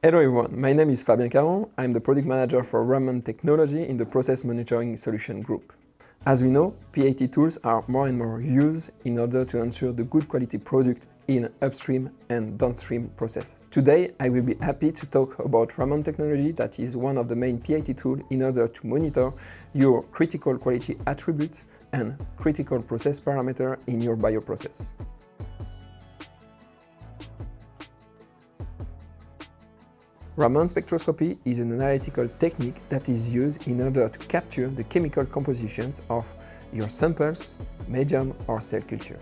Hello everyone, my name is Fabien Caron. I'm the product manager for Raman Technology in the Process Monitoring Solution Group. As we know, PAT tools are more and more used in order to ensure the good quality product in upstream and downstream processes. Today, I will be happy to talk about Raman Technology, that is one of the main PAT tools in order to monitor your critical quality attributes and critical process parameter in your bioprocess. Raman Spectroscopy is an analytical technique that is used in order to capture the chemical compositions of your samples, medium or cell cultures.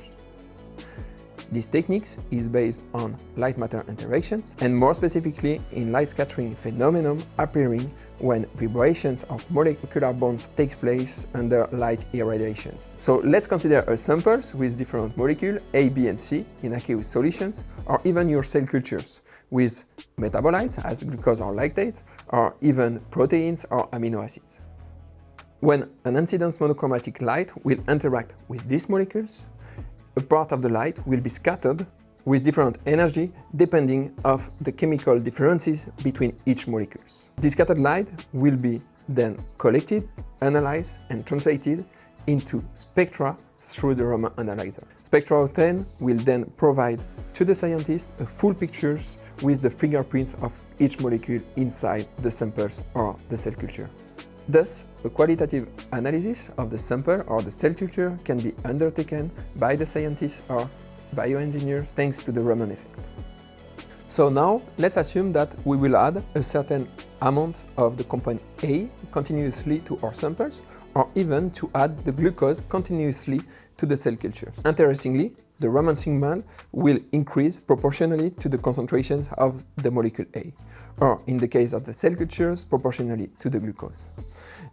This technique is based on light matter interactions and more specifically in light scattering phenomenon appearing when vibrations of molecular bonds take place under light irradiations. So let's consider a samples with different molecules A, B and C in aqueous solutions, or even your cell cultures with metabolites as glucose or lactate, or even proteins or amino acids. When an incidence monochromatic light will interact with these molecules, a part of the light will be scattered with different energy depending on the chemical differences between each molecules. This scattered light will be then collected, analyzed and translated into spectra through the Raman analyzer. Spectra 10 will then provide to the scientist a full pictures with the fingerprints of each molecule inside the samples or the cell culture. Thus, a qualitative analysis of the sample or the cell culture can be undertaken by the scientists or bioengineers thanks to the Raman effect. So now, let's assume that we will add a certain amount of the compound A continuously to our samples, or even to add the glucose continuously to the cell culture. Interestingly, the Raman signal will increase proportionally to the concentrations of the molecule A, or in the case of the cell cultures, proportionally to the glucose.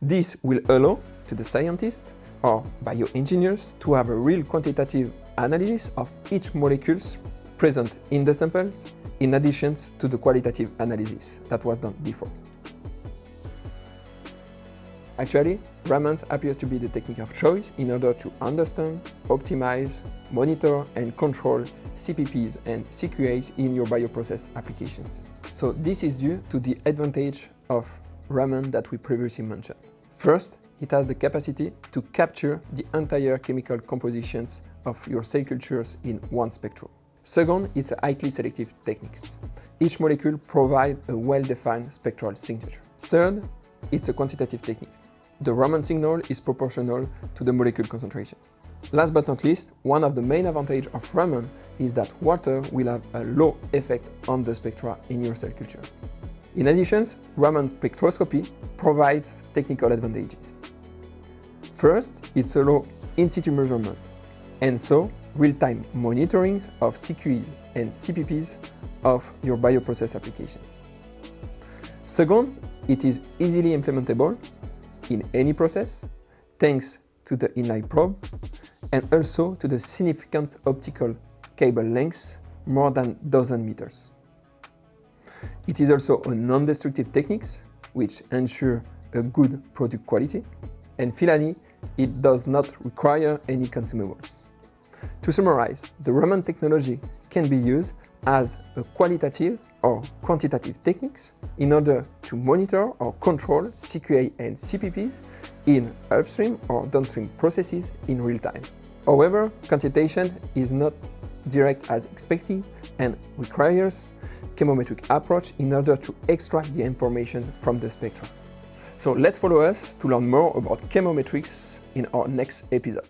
This will allow to the scientists or bioengineers to have a real quantitative analysis of each molecules present in the samples, in addition to the qualitative analysis that was done before. Actually, Ramans appear to be the technique of choice in order to understand, optimize, monitor and control CPPs and CQAs in your bioprocess applications. So this is due to the advantage of Raman that we previously mentioned. First, it has the capacity to capture the entire chemical compositions of your cell cultures in one spectrum. Second, it's a highly selective technique. Each molecule provides a well-defined spectral signature. Third, it's a quantitative technique. The Raman signal is proportional to the molecule concentration. Last but not least, one of the main advantages of Raman is that water will have a low effect on the spectra in your cell culture. In addition, Raman spectroscopy provides technical advantages. First, it's a low in-situ measurement, and so real-time monitoring of CQEs and CPPs of your bioprocess applications. Second, it is easily implementable in any process, thanks to the inline probe, and also to the significant optical cable lengths, more than 12 meters. It is also a non-destructive technique, which ensure a good product quality, and finally, it does not require any consumables. To summarize, the Raman technology can be used as a qualitative or quantitative techniques in order to monitor or control CQA and CPPs in upstream or downstream processes in real time. However, quantitation is not direct as expected and requires chemometric approach in order to extract the information from the spectrum. So let's follow us to learn more about chemometrics in our next episode.